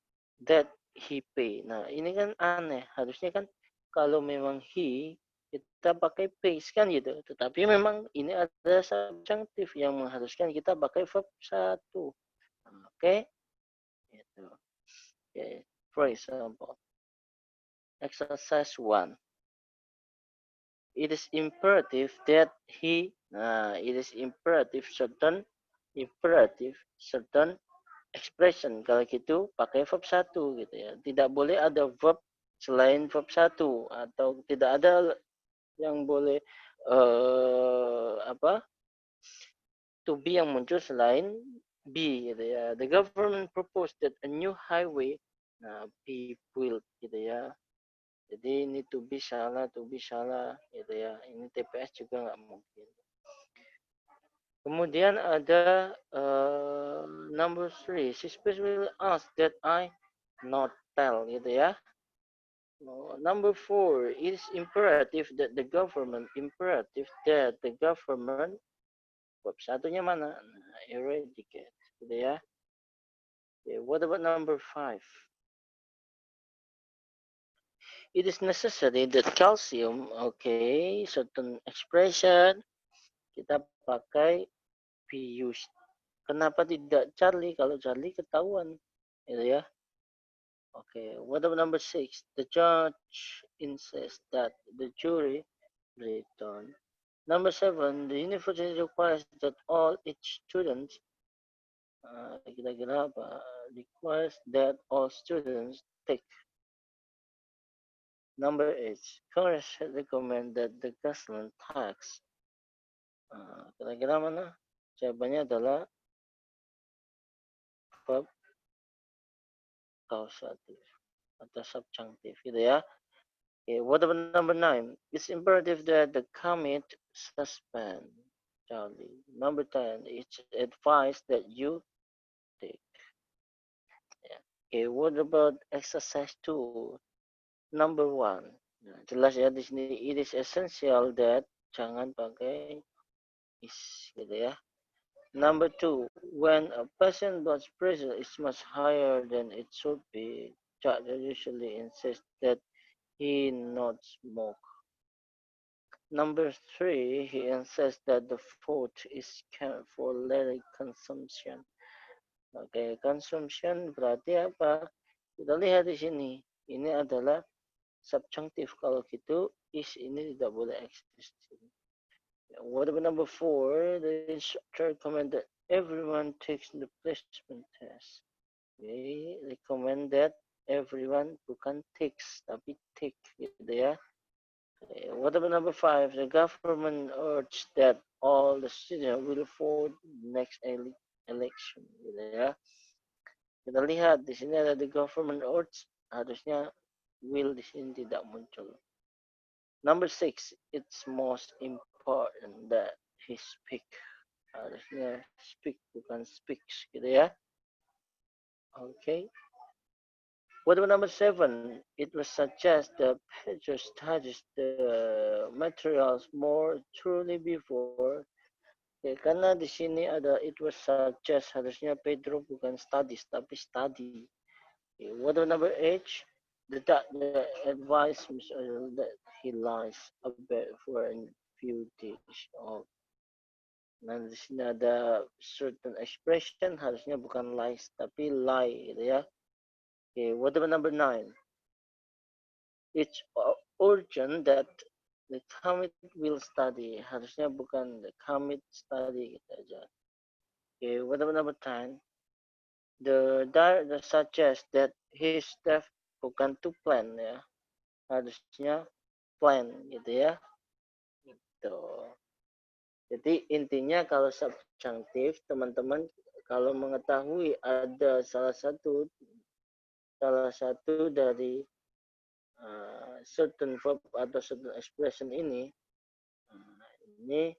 That he pay. Nah, ini kan aneh. Harusnya kan kalau memang he kita pakai pays kan gitu. Tetapi memang ini ada subjunctive yang mengharuskan kita pakai verb satu. Oke. Gitu. Okay. For example, exercise 1. It is imperative that he, nah, it is imperative certain expression. Kalau gitu pakai verb satu gitu ya. Tidak boleh ada verb selain verb satu atau tidak ada yang boleh apa to be yang muncul selain be gitu ya. The government proposed that a new highway be built gitu ya. Jadi ini to be salah gitu ya. Ini TPS juga nggak mungkin. Kemudian ada number 3. She specifically asked that I not tell gitu ya. Number 4, it is imperative that the government bab satunya mana? Nah, eradicate gitu ya. Okay, what about number 5? It is necessary that calcium, okay, certain expression kita pakai be used. Kenapa tidak Charlie? Kalau Charlie ketahuan, gitu ya. Okay, what about number 6? The judge insists that the jury return. Number 7, the university requires that all its students, kira-kira apa? Requires that all students take. Number 8, Congress should recommend that the gasoline tax. Kira-kira mana? Jawabannya adalah verb causative atau subjunctive gitu ya. Okay, what about number 9? It's imperative that the commit suspend Charlie. Number 10, it's advised that you take. Yeah. Okay, what about exercise 2? Number 1. Nah, jelas ya di sini it is essential that jangan pakai is gitu ya. Number 2, when a person blood pressure is much higher than it should be, judge usually insists that he not smoke. Number 3, he insists that the food is carefully consumption. Oke, consumption berarti apa? Kita lihat di sini. Ini adalah subjunctive. Kalau gitu, is ini tidak boleh exist. What about number 4? The instructor recommend that everyone takes the placement test. Okay, recommend that everyone bukan takes, tapi take gitu ya. What about number 5? The government urged that all the students will vote next election. Gitu ya. Kita lihat di sini ada the government urged, harusnya will di sini tidak muncul. Number 6, it's most important that he speak. Harusnya speak bukan speaks gitu ya. Okay. What about number 7? It was suggest the Pedro studies the materials more truly before. Ya, karena di sini ada it was suggest, harusnya Pedro bukan studies tapi study. Okay. What about number 8? the advice that he lies a bit for a few days. Oh, nah di sini ada certain expression harusnya bukan lies tapi lie gitu ya. Okay, what about number 9? It's urgent that the commit will study. Harusnya bukan the commit study gitu aja. Okay, what about number 10? The director suggests that his staff bukan to plan ya. Harusnya plan gitu ya. Gitu. Jadi intinya kalau subjunctive teman-teman kalau mengetahui ada salah satu dari certain verb atau certain expression ini, ini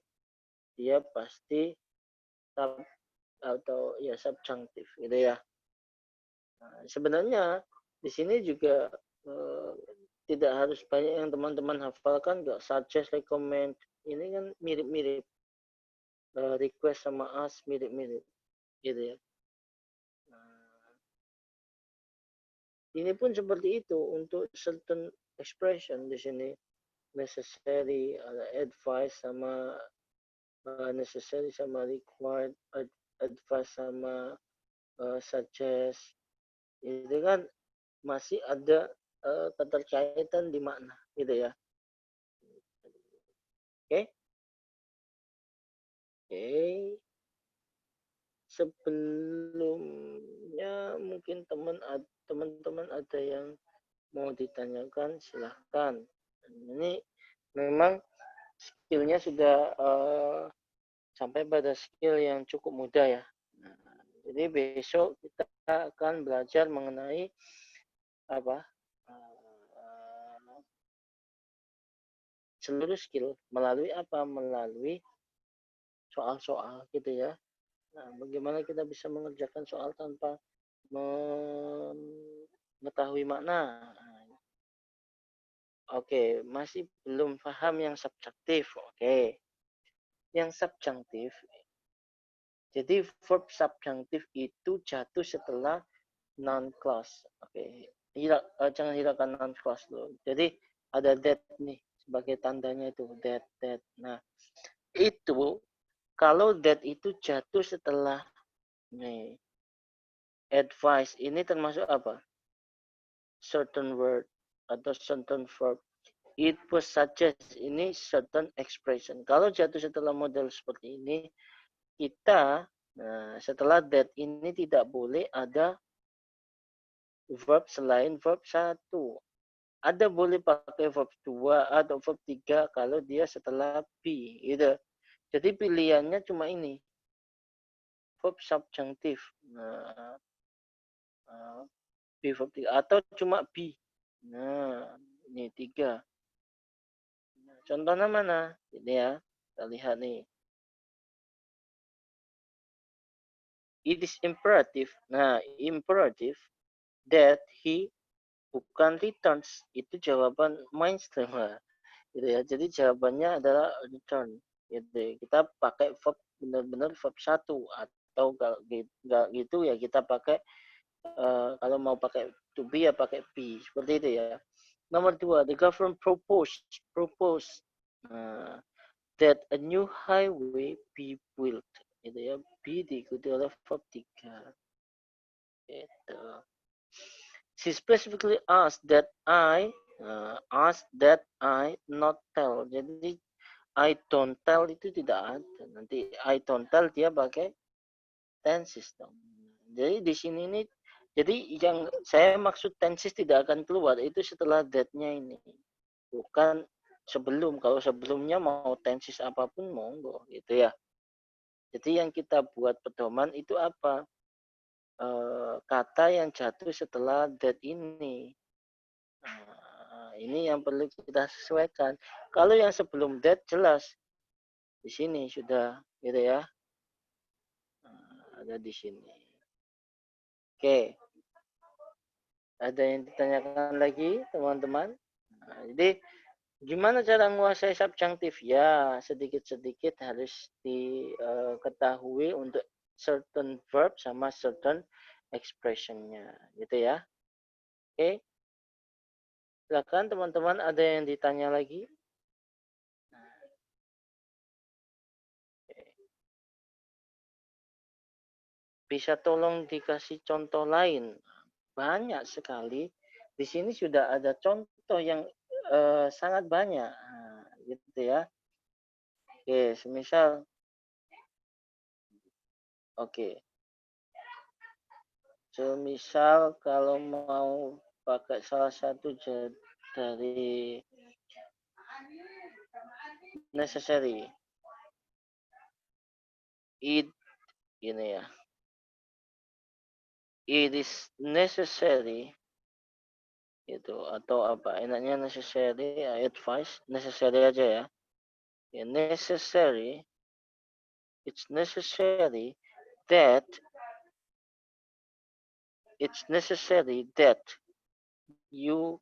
dia pasti sub atau ya subjunctive gitu ya. Sebenarnya di sini juga tidak harus banyak yang teman-teman hafalkan, nggak suggest, recommend, ini kan mirip-mirip, request sama ask mirip-mirip gitu ya. Ini pun seperti itu untuk certain expression di sini necessary, advice sama necessary sama required, advice sama suggest, itu kan masih ada keterkaitan di makna gitu ya. Oke. Oke. Sebelumnya mungkin teman-teman ada yang mau ditanyakan, silahkan. Ini memang skillnya sudah sampai pada skill yang cukup mudah ya. Nah, jadi besok kita akan belajar mengenai apa seluruh skill melalui apa? Melalui soal-soal gitu ya. Nah, bagaimana kita bisa mengerjakan soal tanpa mengetahui makna? Oke, masih belum paham yang subjektif. Oke. Yang subjunctif. Jadi verb subjunctif itu jatuh setelah noun clause. Oke. Jangan hilangkan noun clause dulu. Jadi ada that nih sebagai tandanya itu that. Nah, itu kalau that itu jatuh setelah nih advice ini termasuk apa? Certain word atau certain verb. It was suggest ini certain expression. Kalau jatuh setelah model seperti ini, kita setelah that ini tidak boleh ada verb selain verb 1. Ada boleh pakai verb 2 atau verb 3 kalau dia setelah be gitu. Jadi pilihannya cuma ini. Verb subjunctive. Nah, be verb 3 atau cuma be. Nah, ini 3. Nah, contohnya mana? Ini ya. Kita lihat nih. It is imperative. Nah, imperative that he bukan returns. Itu jawaban mainstream. Gitu ya. Jadi jawabannya adalah return. Gitu. Kita pakai verb benar-benar verb 1 atau nggak gitu ya kita pakai kalau mau pakai to be ya pakai be. Seperti itu ya. Nomor 2, the government propose that a new highway be built. Gitu ya. Be diikuti oleh verb 3. Gitu. She specifically asked that I not tell. Jadi I don't tell itu tidak ada. Nanti I don't tell dia pakai tense system. Jadi di sini ini jadi yang saya maksud tenses tidak akan keluar itu setelah that-nya ini. Bukan sebelum. Kalau sebelumnya mau tenses apapun monggo gitu ya. Jadi yang kita buat pedoman itu apa? Kata yang jatuh setelah that ini. Ini yang perlu kita sesuaikan. Kalau yang sebelum that jelas di sini sudah gitu ya. Ada di sini. Oke. Ada yang ditanyakan lagi teman-teman? Jadi gimana cara menguasai subjunctive? Ya, sedikit-sedikit harus diketahui untuk certain verb sama certain expressionnya gitu ya. Oke. Silakan teman-teman, ada yang ditanya lagi? Bisa tolong dikasih contoh lain? Banyak sekali. Di sini sudah ada contoh yang sangat banyak. Nah, gitu ya. Oke, semisal oke. Semisal kalau mau pakai salah satu dari necessary. It ini ya. It is necessary itu atau apa enaknya necessary advice necessary aja ya. Ya, necessary it's necessary that it's necessary that you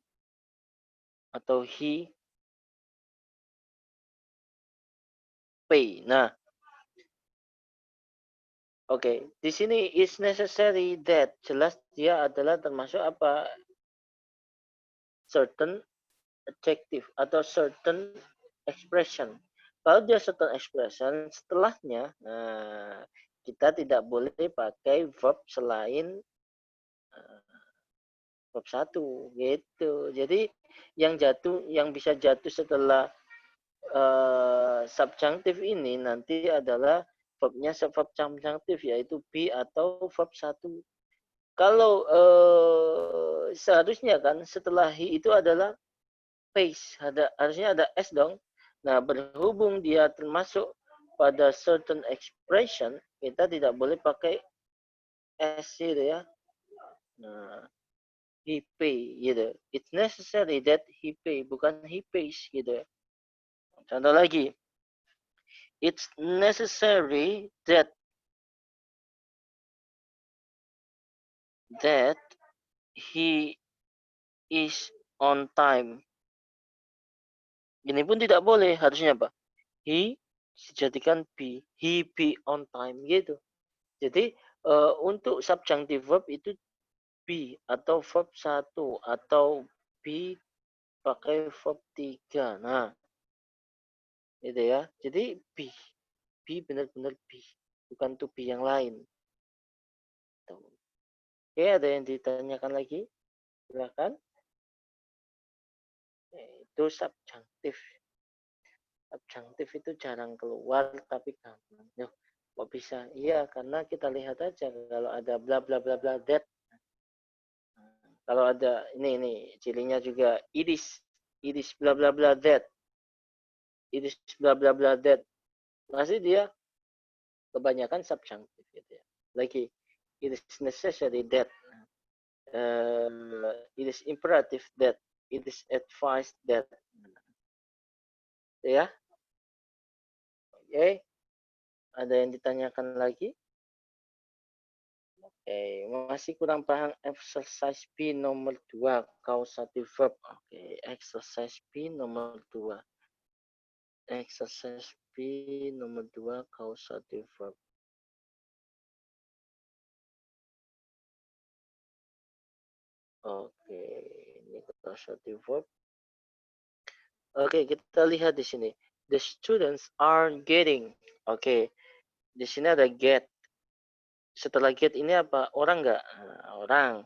atau he pay. Nah, oke, di sini is necessary that jelas dia adalah termasuk apa? Certain adjective atau certain expression. Kalau dia certain expression, setelahnya nah, kita tidak boleh pakai verb selain verb satu gitu. Jadi yang bisa jatuh setelah subjunctive ini nanti adalah verbnya verb subjunctive yaitu be atau verb satu. Kalau seharusnya kan setelah he itu adalah pays, harusnya ada s dong. Nah, berhubung dia termasuk pada certain expression, kita tidak boleh pakai s gitu ya. Nah, he pay gitu. It's necessary that he pay, bukan he pays gitu. Contoh lagi, it's necessary that he is on time. Ini pun tidak boleh, harusnya apa? He dijadikan be, he be on time gitu. Jadi untuk subjunctive verb itu be atau verb satu atau be pakai verb tiga. Nah, gitu ya. Jadi be benar-benar be, bukan to be yang lain. Tuh. Oke, ada yang ditanyakan lagi? Silakan. Itu subjunctive. Subjunctive itu jarang keluar tapi gampang. Yo, kok bisa? Iya, karena kita lihat aja kalau ada bla bla bla bla that. Kalau ada ini cirinya juga it is bla bla bla that. It is bla bla bla that. Masih dia kebanyakan subjunctive gitu ya. Lagi it is necessary that it is imperative that it is advised that ya. Oke, ada yang ditanyakan lagi? Oke, masih kurang paham exercise B nomor 2 causative verb. Oke, exercise B nomor 2. Exercise B nomor 2 causative verb. Oke, ini causative verb. Oke, kita lihat di sini. The students are getting. Oke, di sini ada get. Setelah get ini apa? Orang nggak? Orang.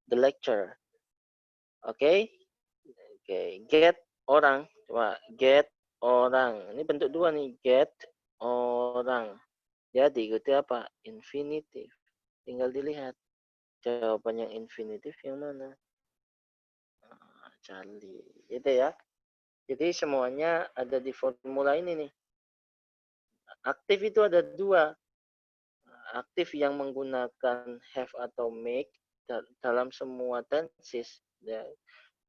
The lecture. Oke. Oke, get orang. Coba get orang. Ini bentuk dua nih. Get orang. Ya, diikuti apa? Infinitive. Tinggal dilihat. Jawaban yang infinitif yang mana? Charlie. Gitu ya. Jadi semuanya ada di formula ini nih. Aktif itu ada dua. Aktif yang menggunakan have atau make dalam semua tenses. Ya.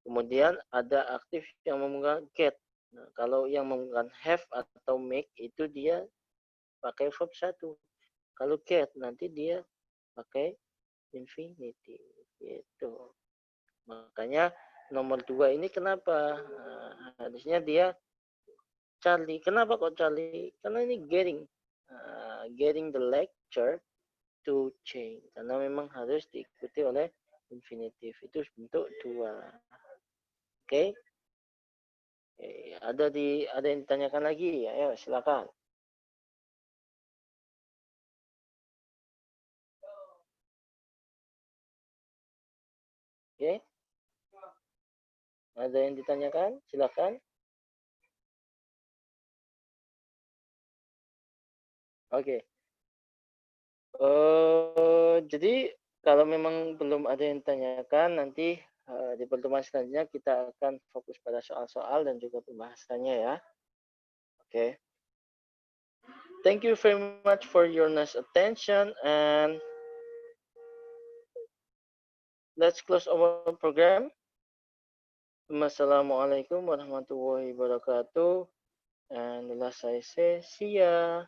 Kemudian ada aktif yang menggunakan get. Nah, kalau yang menggunakan have atau make itu dia pakai verb satu. Kalau get nanti dia pakai infinitive. Gitu. Makanya nomor 2 ini kenapa? Harusnya dia Charlie. Kenapa kok Charlie? Karena ini getting the lecture to change. Karena memang harus diikuti oleh infinitive. Itu bentuk 2. Oke. Ada yang ditanyakan lagi? Ayo silakan. Oke. Ada yang ditanyakan? Silakan. Oke. Jadi kalau memang belum ada yang ditanyakan, nanti di pertemuan selanjutnya kita akan fokus pada soal-soal dan juga pembahasannya ya. Oke. Thank you very much for your nice attention, and let's close our program. Wassalamualaikum warahmatullahi wabarakatuh. And the last I say, see ya.